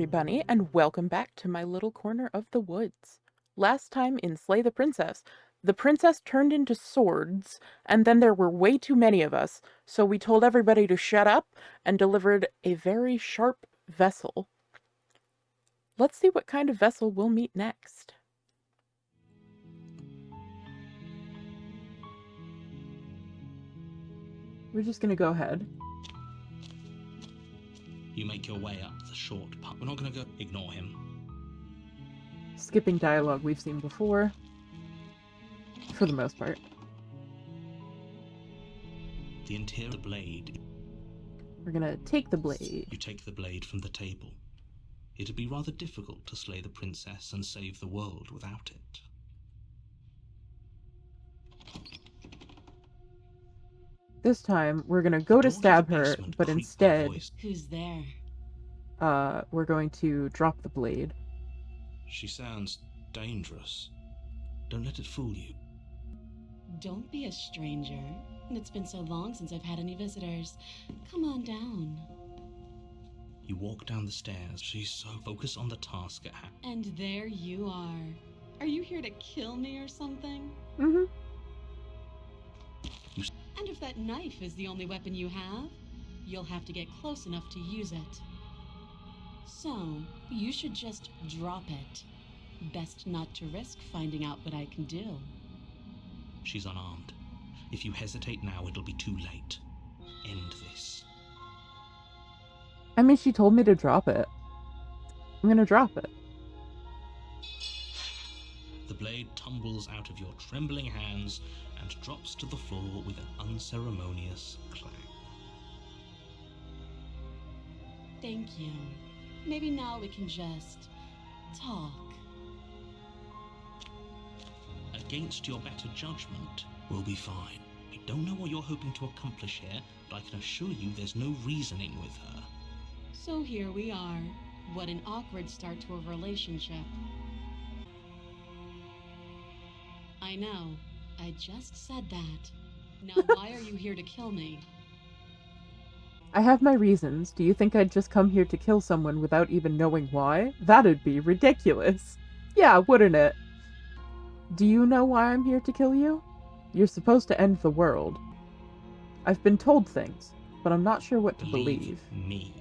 everybody, and welcome back to my little corner of the woods. Last time in Slay the princess turned into swords, and then there were way too many of us, so we told everybody to shut up and delivered a very sharp vessel. Let's see what kind of vessel we'll meet next. We're just gonna go ahead. You make your way up the short path. We're not going to go ignore him. Skipping dialogue we've seen before. For the most part. The interior of the blade. We're gonna take the blade. You take the blade from the table. It'd be rather difficult to slay the princess and save the world without it. This time, we're gonna go to stab her, but instead... Who's there? We're going to drop the blade. She sounds dangerous. Don't let it fool you. Don't be a stranger. It's been so long since I've had any visitors. Come on down. You walk down the stairs. She's so focused on the task at hand. And there you are. Are you here to kill me or something? Mm-hmm. And if that knife is the only weapon you have, you'll have to get close enough to use it. So, you should just drop it. Best not to risk finding out what I can do. She's unarmed. If you hesitate now, it'll be too late. End this. I mean, she told me to drop it. I'm gonna drop it. The blade tumbles out of your trembling hands and drops to the floor with an unceremonious clang. Thank you. Maybe now we can just talk. Against your better judgment, we'll be fine. I don't know what you're hoping to accomplish here, but I can assure you there's no reasoning with her. So here we are. What an awkward start to a relationship. I know. I just said that. Now why are you here to kill me? I have my reasons. Do you think I'd just come here to kill someone without even knowing why? That'd be ridiculous. Yeah, wouldn't it? Do you know why I'm here to kill you? You're supposed to end the world. I've been told things, but I'm not sure what to believe. Me.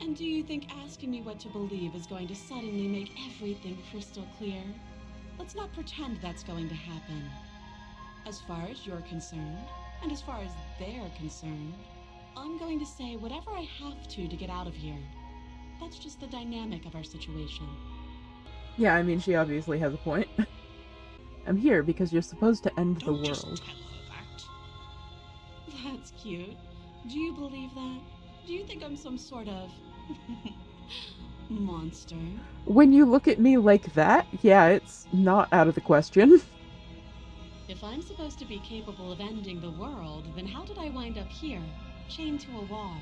And do you think asking me what to believe is going to suddenly make everything crystal clear? Let's not pretend that's going to happen. As far as you're concerned, and as far as they're concerned, I'm going to say whatever I have to get out of here. That's just the dynamic of our situation. Yeah, I mean, she obviously has a point. I'm here because you're supposed to end the world. Just tell her that. That's cute. Do you believe that? Do you think I'm some sort of monster? When you look at me like that, yeah, it's not out of the question. If I'm supposed to be capable of ending the world, then how did I wind up here, chained to a wall?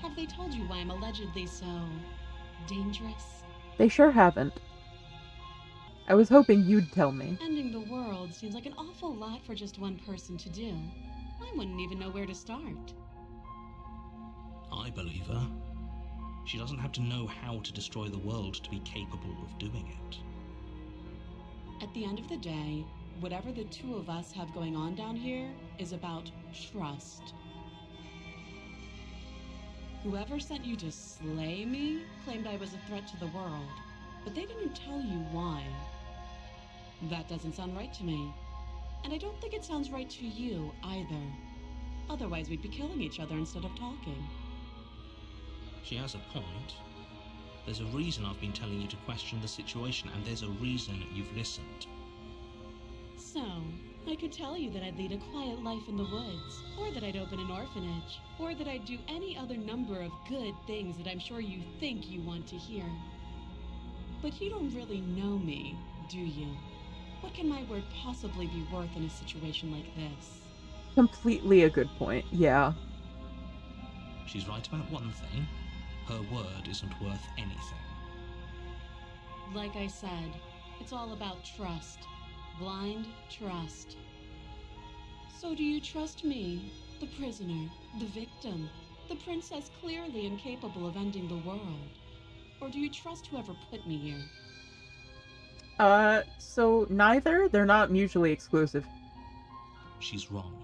Have they told you why I'm allegedly so dangerous? They sure haven't. I was hoping you'd tell me. Ending the world seems like an awful lot for just one person to do. I wouldn't even know where to start. I believe her. She doesn't have to know how to destroy the world to be capable of doing it. At the end of the day, whatever the two of us have going on down here is about trust. Whoever sent you to slay me claimed I was a threat to the world, but they didn't tell you why. That doesn't sound right to me. And I don't think it sounds right to you either. Otherwise we'd be killing each other instead of talking. She has a point. There's a reason I've been telling you to question the situation, and there's a reason you've listened. So, I could tell you that I'd lead a quiet life in the woods, or that I'd open an orphanage, or that I'd do any other number of good things that I'm sure you think you want to hear. But you don't really know me, do you? What can my word possibly be worth in a situation like this? Completely a good point, yeah. She's right about one thing. Her word isn't worth anything. Like I said, it's all about trust. Blind trust. So do you trust me, the prisoner, the victim, the princess clearly incapable of ending the world? Or do you trust whoever put me here? So neither. They're not mutually exclusive. She's wrong.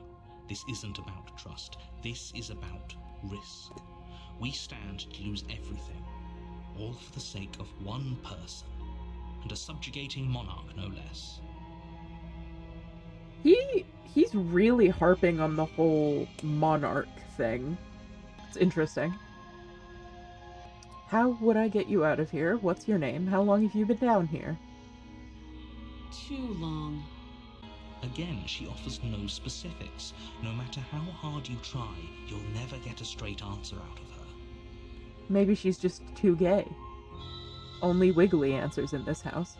This isn't about trust. This is about risk. We stand to lose everything, all for the sake of one person, and a subjugating monarch no less. He's really harping on the whole monarch thing. It's interesting. How would I get you out of here? What's your name? How long have you been down here? Too long. Again, she offers no specifics. No matter how hard you try, you'll never get a straight answer out of her. Maybe she's just too gay. Only Wiggly answers in this house.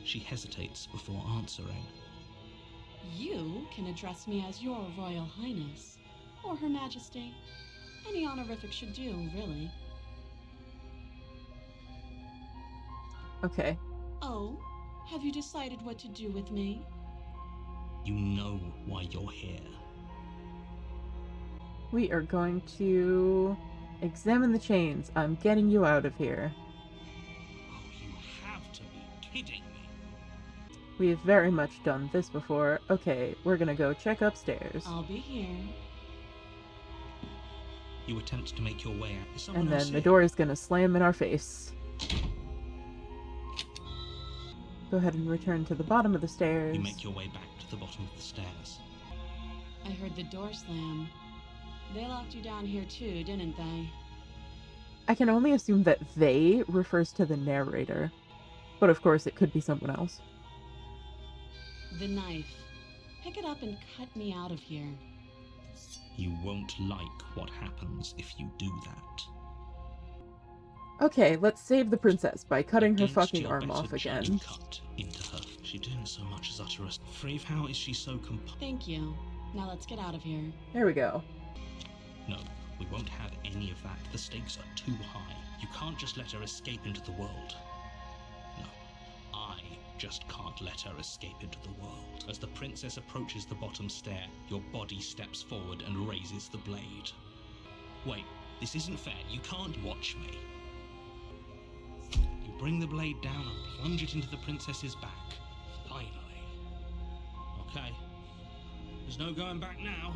She hesitates before answering. You can address me as Your Royal Highness, or Her Majesty. Any honorific should do, really. Okay. Oh, have you decided what to do with me? You know why you're here. We are going to examine the chains. I'm getting you out of here. Oh, you have to be kidding me. We've very much done this before. Okay, we're gonna go check upstairs. I'll be here. You attempt to make your way out. Is someone And else then the here? door is gonna slam in our face. Go ahead and return to the bottom of the stairs. You make your way back to the bottom of the stairs. I heard the door slam. They locked you down here too, didn't they? I can only assume that they refers to the narrator. But of course, it could be someone else. The knife. Pick it up and cut me out of here. You won't like what happens if you do that. Okay, let's save the princess by cutting her Against fucking your arm better off again. judgment, cut into her. She didn't so much as utter a Frave, how is she so Thank you. Now let's get out of here. There we go. No, we won't have any of that. The stakes are too high. You can't just let her escape into the world. No, I just can't let her escape into the world. As the princess approaches the bottom stair, your body steps forward and raises the blade. Wait, this isn't fair. You can't watch me. You bring the blade down and plunge it into the princess's back. Finally. Okay. There's no going back now.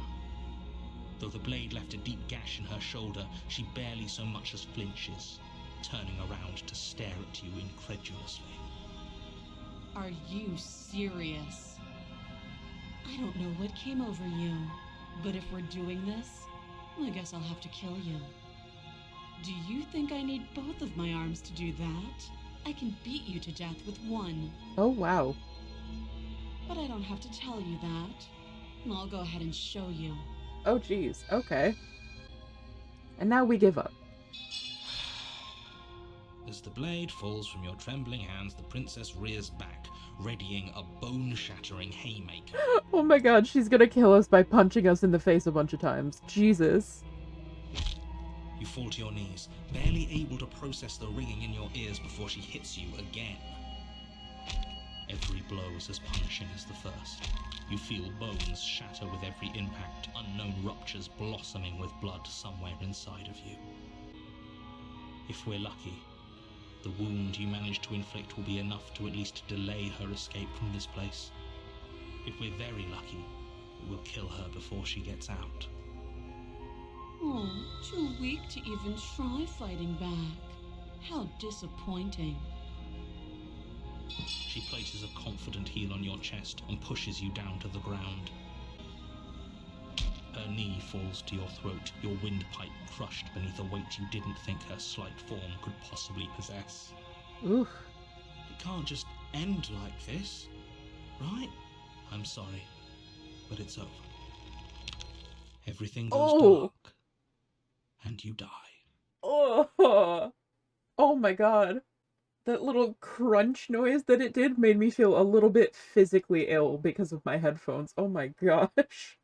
Though the blade left a deep gash in her shoulder, she barely so much as flinches, turning around to stare at you incredulously. Are you serious? I don't know what came over you, but if we're doing this, I guess I'll have to kill you. Do you think I need both of my arms to do that? I can beat you to death with one. Oh, wow. But I don't have to tell you that. I'll go ahead and show you. Oh, geez. Okay. And now we give up. As the blade falls from your trembling hands, the princess rears back, readying a bone-shattering haymaker. Oh my god, she's gonna kill us by punching us in the face a bunch of times. Jesus. You fall to your knees, barely able to process the ringing in your ears before she hits you again. Every blow is as punishing as the first. You feel bones shatter with every impact, unknown ruptures blossoming with blood somewhere inside of you. If we're lucky, the wound you manage to inflict will be enough to at least delay her escape from this place. If we're very lucky, it will kill her before she gets out. Oh, too weak to even try fighting back. How disappointing. She places a confident heel on your chest and pushes you down to the ground. Her knee falls to your throat, your windpipe crushed beneath a weight you didn't think her slight form could possibly possess. Oof. It can't just end like this, right? I'm sorry, but it's over. Everything goes dark, and you die. Oh. Oh my god. That little crunch noise that it did made me feel a little bit physically ill because of my headphones. Oh my gosh.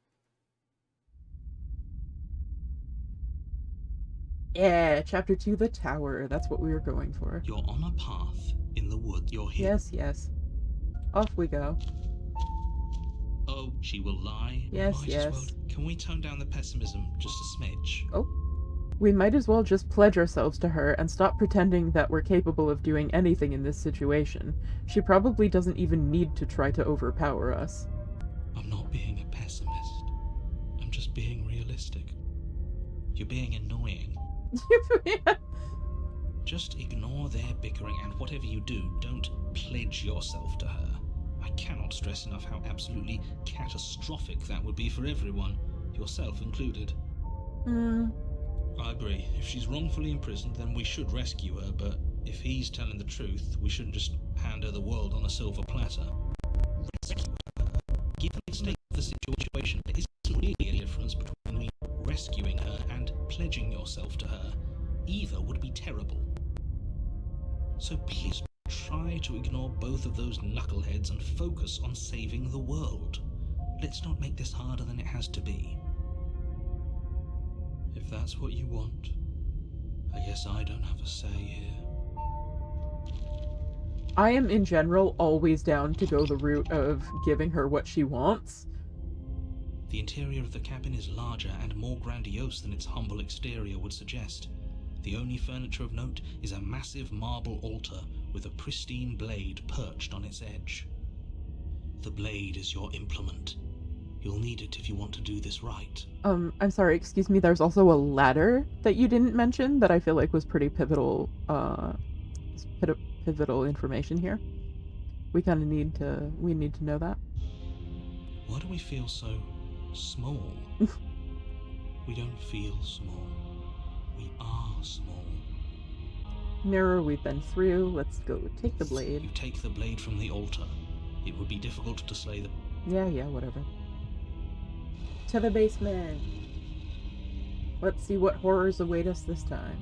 Yeah, chapter 2, the tower. That's what we were going for. You're on a path in the woods. You're here. Yes, yes. Off we go. Oh, Oh, she will lie? Yes, Might as well. yes. Can we tone down the pessimism just a smidge? Oh. We might as well just pledge ourselves to her and stop pretending that we're capable of doing anything in this situation. She probably doesn't even need to try to overpower us. I'm not being a pessimist. I'm just being realistic. You're being annoying. Just ignore their bickering, and whatever you do, don't pledge yourself to her. I cannot stress enough how absolutely catastrophic that would be for everyone, yourself included. I agree. If she's wrongfully imprisoned, then we should rescue her, but if he's telling the truth, we shouldn't just hand her the world on a silver platter. Rescue her. Given the state of the situation, there isn't really a difference between rescuing her and pledging yourself to her. Either would be terrible. So please try to ignore both of those knuckleheads and focus on saving the world. Let's not make this harder than it has to be. If that's what you want, I guess I don't have a say here. I am, in general, always down to go the route of giving her what she wants. The interior of the cabin is larger and more grandiose than its humble exterior would suggest. The only furniture of note is a massive marble altar with a pristine blade perched on its edge. The blade is your implement. You'll need it if you want to do this right. I'm sorry, excuse me, there's also a ladder that you didn't mention that I feel like was pretty pivotal, pivotal information here. We kind of need to know that. Why do we feel so small? We don't feel small. We are small. Mirror we've been through. Let's go take the blade. You take the blade from the altar. It would be difficult to slay the... Yeah, whatever. To the basement. Let's see what horrors await us this time.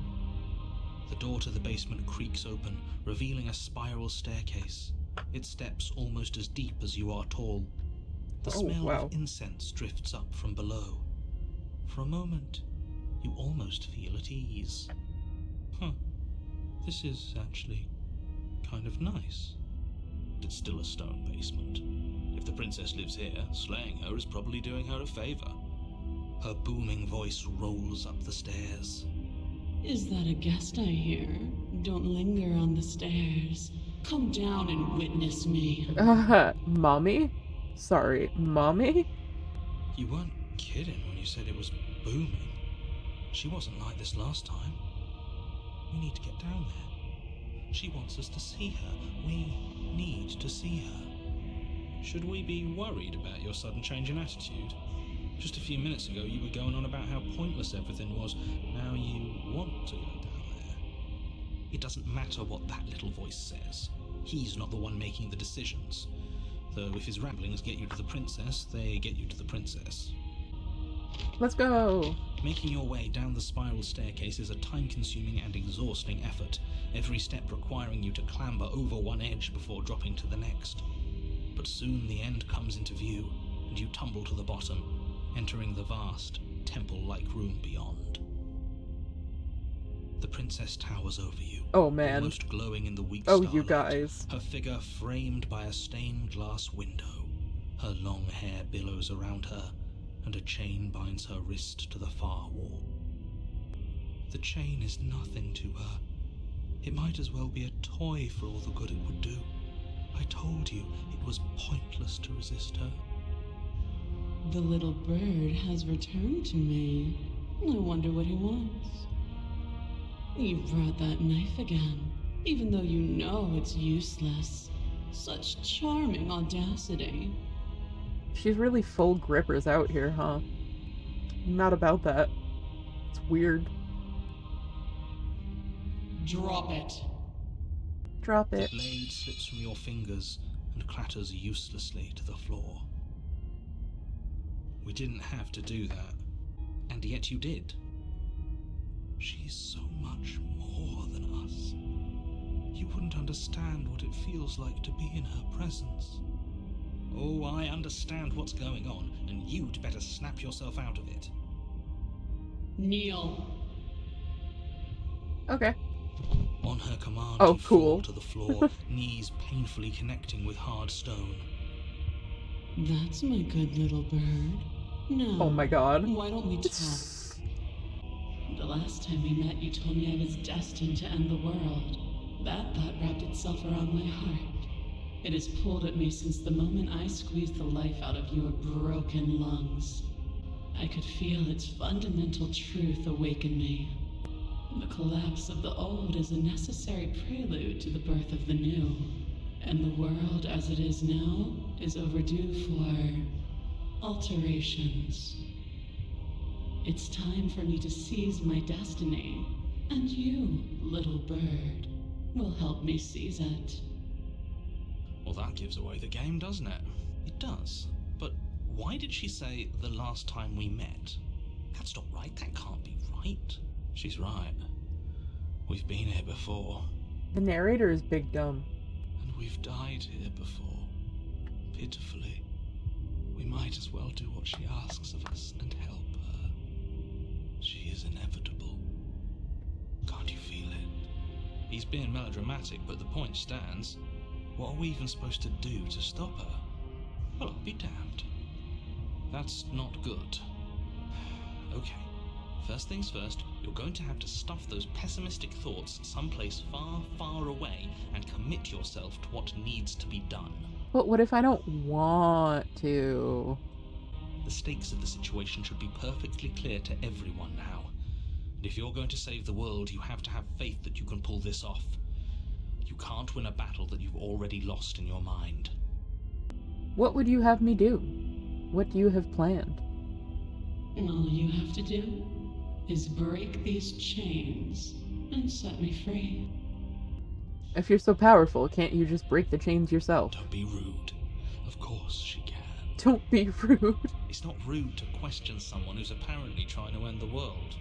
The door to the basement creaks open, revealing a spiral staircase. Its steps almost as deep as you are tall. The smell of incense drifts up from below. For a moment, you almost feel at ease. This is actually kind of nice. It's still a stone basement. If the princess lives here, slaying her is probably doing her a favor. Her booming voice rolls up the stairs. Is that a guest I hear? Don't linger on the stairs. Come down and witness me. Mommy? Sorry, Mommy? You weren't kidding when you said it was booming. She wasn't like this last time. We need to get down there. She wants us to see her. We need to see her. Should we be worried about your sudden change in attitude? Just a few minutes ago you were going on about how pointless everything was. Now you want to go down there. It doesn't matter what that little voice says. He's not the one making the decisions. Though if his ramblings get you to the princess, they get you to the princess. Let's go! Making your way down the spiral staircase is a time-consuming and exhausting effort, every step requiring you to clamber over one edge before dropping to the next. But soon the end comes into view, and you tumble to the bottom, entering the vast, temple-like room beyond. The princess towers over you, oh man, almost glowing in the weak starlight, you guys. Her figure framed by a stained glass window. Her long hair billows around her, and a chain binds her wrist to the far wall. The chain is nothing to her. It might as well be a toy for all the good it would do. I told you it was pointless to resist her. The little bird has returned to me. I wonder what he wants. You brought that knife again, even though you know it's useless. Such charming audacity. She's really full grippers out here, huh? Not about that. It's weird. Drop it. Drop it. The blade slips from your fingers and clatters uselessly to the floor. We didn't have to do that, and yet you did. She's so much more than us. You wouldn't understand what it feels like to be in her presence. Oh, I understand what's going on, and you'd better snap yourself out of it. Kneel. Okay. On her command, Oh, you cool. fall to the floor, knees painfully connecting with hard stone. That's my good little bird. Now, Oh my god. why don't we talk? The last time we met, you told me I was destined to end the world. That thought wrapped itself around my heart. It has pulled at me since the moment I squeezed the life out of your broken lungs. I could feel its fundamental truth awaken me. The collapse of the old is a necessary prelude to the birth of the new. And the world as it is now is overdue for alterations. It's time for me to seize my destiny, and you, little bird, will help me seize it. Well, that gives away the game, doesn't it? It does. But why did she say the last time we met? That's not right. That can't be right. She's right. We've been here before. The narrator is big dumb. And we've died here before. Pitifully. We might as well do what she asks of us and help her. She is inevitable. Can't you feel it? He's being melodramatic, but the point stands. What are we even supposed to do to stop her? Well, I'll be damned. That's not good. Okay, first things first, you're going to have to stuff those pessimistic thoughts someplace far, far away and commit yourself to what needs to be done. But what if I don't want to? The stakes of the situation should be perfectly clear to everyone now. And if you're going to save the world, you have to have faith that you can pull this off. You can't win a battle that you've already lost in your mind. What would you have me do? What do you have planned? All you have to do is break these chains and set me free. If you're so powerful, can't you just break the chains yourself? Don't be rude. Of course she can. Don't be rude. It's not rude to question someone who's apparently trying to end the world.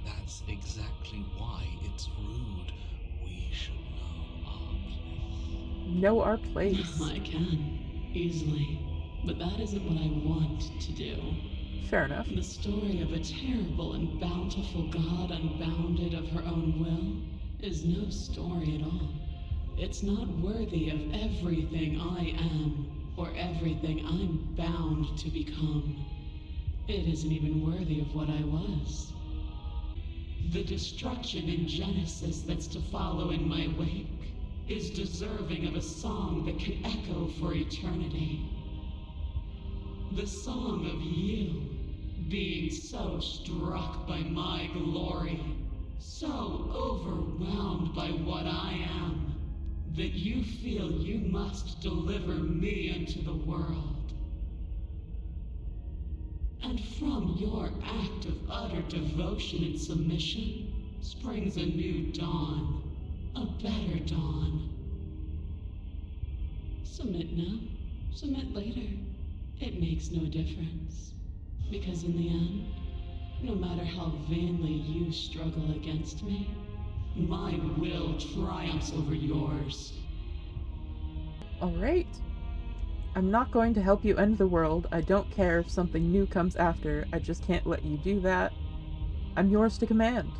That's exactly why it's rude. We should know our place. Know our place. I can, easily. But that isn't what I want to do. Fair enough. The story of a terrible and bountiful God unbounded of her own will is no story at all. It's not worthy of everything I am or everything I'm bound to become. It isn't even worthy of what I was. The destruction in Genesis that's to follow in my wake is deserving of a song that can echo for eternity. The song of you being so struck by my glory, so overwhelmed by what I am, that you feel you must deliver me into the world. And from your act of utter devotion and submission springs a new dawn, a better dawn. Submit now, submit later. It makes no difference. Because in the end, no matter how vainly you struggle against me, my will triumphs over yours. Alright. I'm not going to help you end the world. I don't care if something new comes after. I just can't let you do that. I'm yours to command.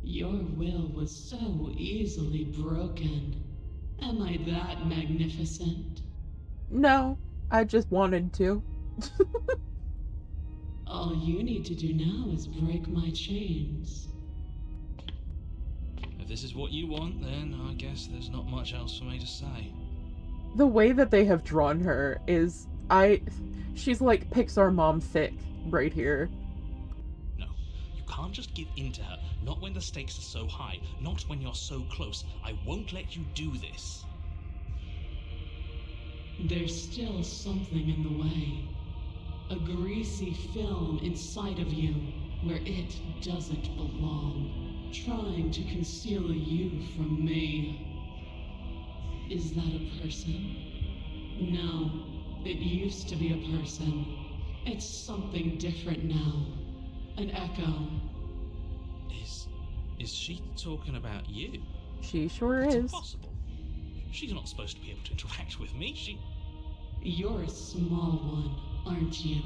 Your will was so easily broken. Am I that magnificent? No, I just wanted to. All you need to do now is break my chains. If this is what you want, then I guess there's not much else for me to say. The way that they have drawn her is, she's like Pixar mom thick right here. No, you can't just give in to her. Not when the stakes are so high. Not when you're so close. I won't let you do this. There's still something in the way. A greasy film inside of you where it doesn't belong, trying to conceal you from me. Is that a person? No, it used to be a person. It's something different now. An echo. Is she talking about you? She sure That's is. impossible. She's not supposed to be able to interact with me. You're a small one, aren't you?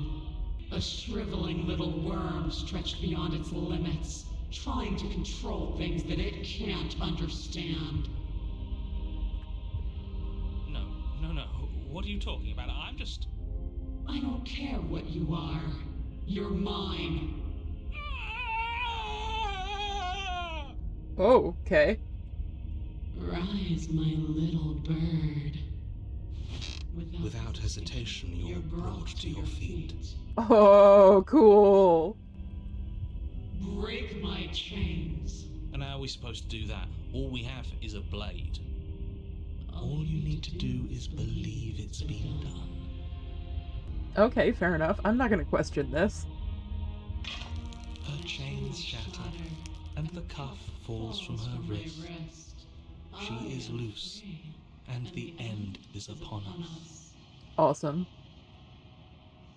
A shriveling little worm stretched beyond its limits, trying to control things that it can't understand. No. What are you talking about? I'm just... I don't care what you are. You're mine. Oh, okay. Rise, my little bird. Without hesitation, you're brought to your feet. Oh, cool. Break my chains. And how are we supposed to do that? All we have is a blade. All you need to do is believe it's been done. Okay, fair enough. I'm not gonna question this. Her chains shatter, and the cuff falls from her wrist. She is loose, and the end is upon us. Awesome.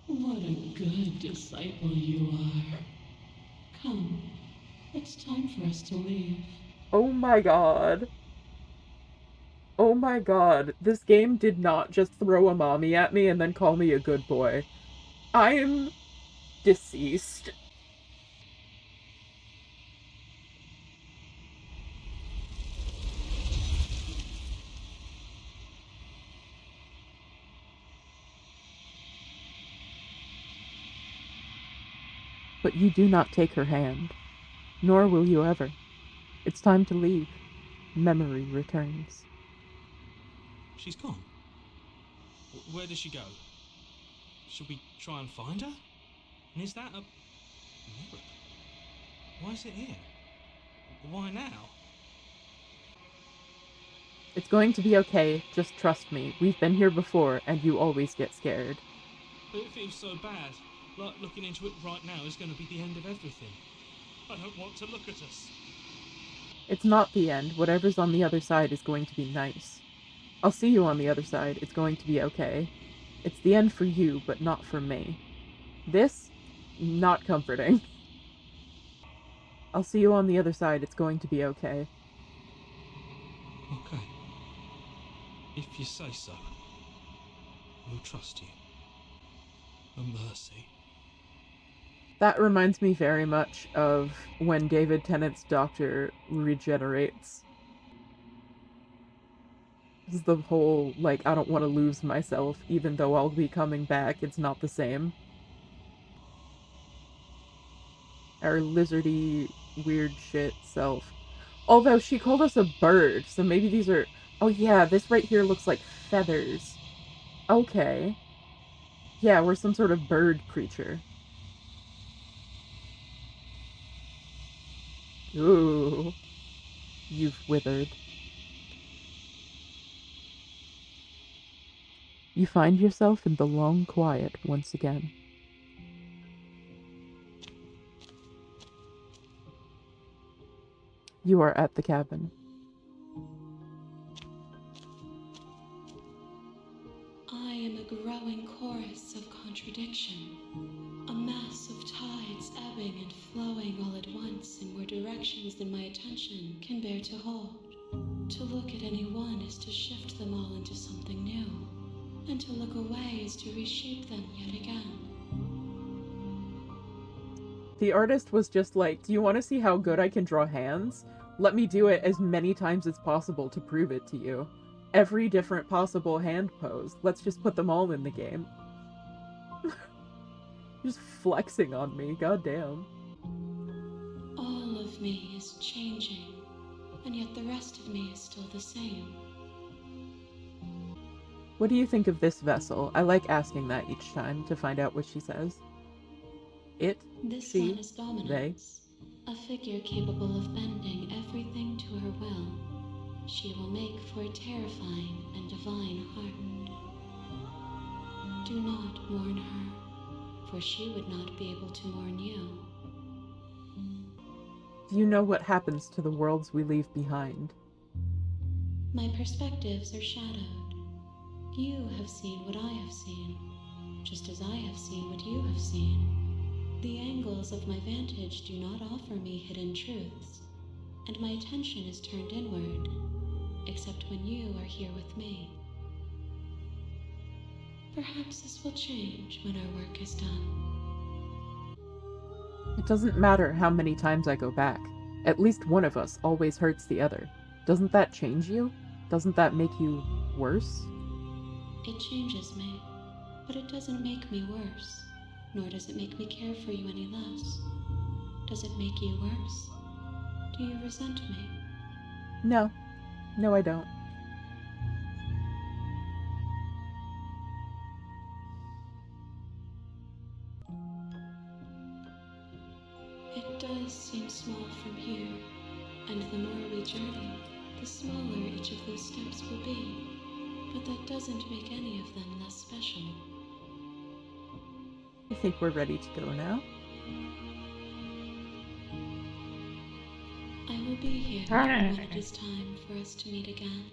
What a good disciple you are. Come, it's time for us to leave. Oh my god. Oh my god. This game did not just throw a mommy at me and then call me a good boy. I'm deceased. But you do not take her hand, nor will you ever. It's time to leave. Memory returns. She's gone. Where does she go? Should we try and find her? And is that a mirror? Why is it here? Why now? It's going to be okay, just trust me. We've been here before, and you always get scared. But it feels so bad. Like looking into it right now is going to be the end of everything. I don't want to look at us. It's not the end. Whatever's on the other side is going to be nice. I'll see you on the other side. It's going to be okay. It's the end for you, but not for me. This, not comforting. I'll see you on the other side. It's going to be okay. Okay. If you say so. We'll trust you. A mercy. That reminds me very much of when David Tennant's doctor regenerates. This is the whole, like, I don't want to lose myself, even though I'll be coming back. It's not the same. Our lizardy, weird shit self. Although she called us a bird, so maybe these are... Oh yeah, this right here looks like feathers. Okay. Yeah, we're some sort of bird creature. Ooh. You've withered. You find yourself in the long quiet once again. You are at the cabin. I am a growing chorus of contradiction, a mass of tides ebbing and flowing all at once in more directions than my attention can bear to hold. To look at any one is to shift them all into something new, and to look away is to reshape them yet again. The artist was just like, do you want to see how good I can draw hands? Let me do it as many times as possible to prove it to you. Every different possible hand pose. Let's just put them all in the game. Just flexing on me, goddamn. All of me is changing, and yet the rest of me is still the same. What do you think of this vessel? I like asking that each time to find out what she says. It, This she, one is dominance, a figure capable of bending everything to her will. She will make for a terrifying and divine heart. Do not mourn her, for she would not be able to mourn you. Do you know what happens to the worlds we leave behind? My perspectives are shadowed. You have seen what I have seen, just as I have seen what you have seen. The angles of my vantage do not offer me hidden truths, and my attention is turned inward, except when you are here with me. Perhaps this will change when our work is done. It doesn't matter how many times I go back. At least one of us always hurts the other. Doesn't that change you? Doesn't that make you worse? It changes me, but it doesn't make me worse, nor does it make me care for you any less. Does it make you worse? Do you resent me? No. No, I don't. It does seem small from here, and the more we journey, the smaller each of those steps will be. But that doesn't make any of them less special. I think we're ready to go now. I will be here when it is time for us to meet again.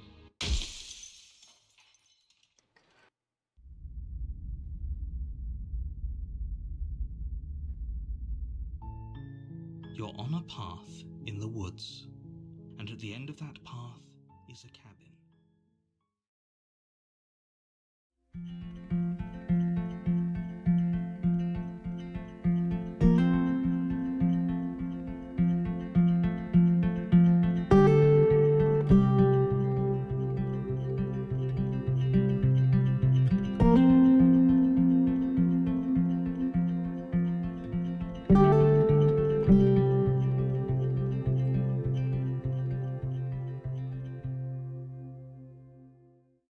You're on a path in the woods, and at the end of that path is a cabin.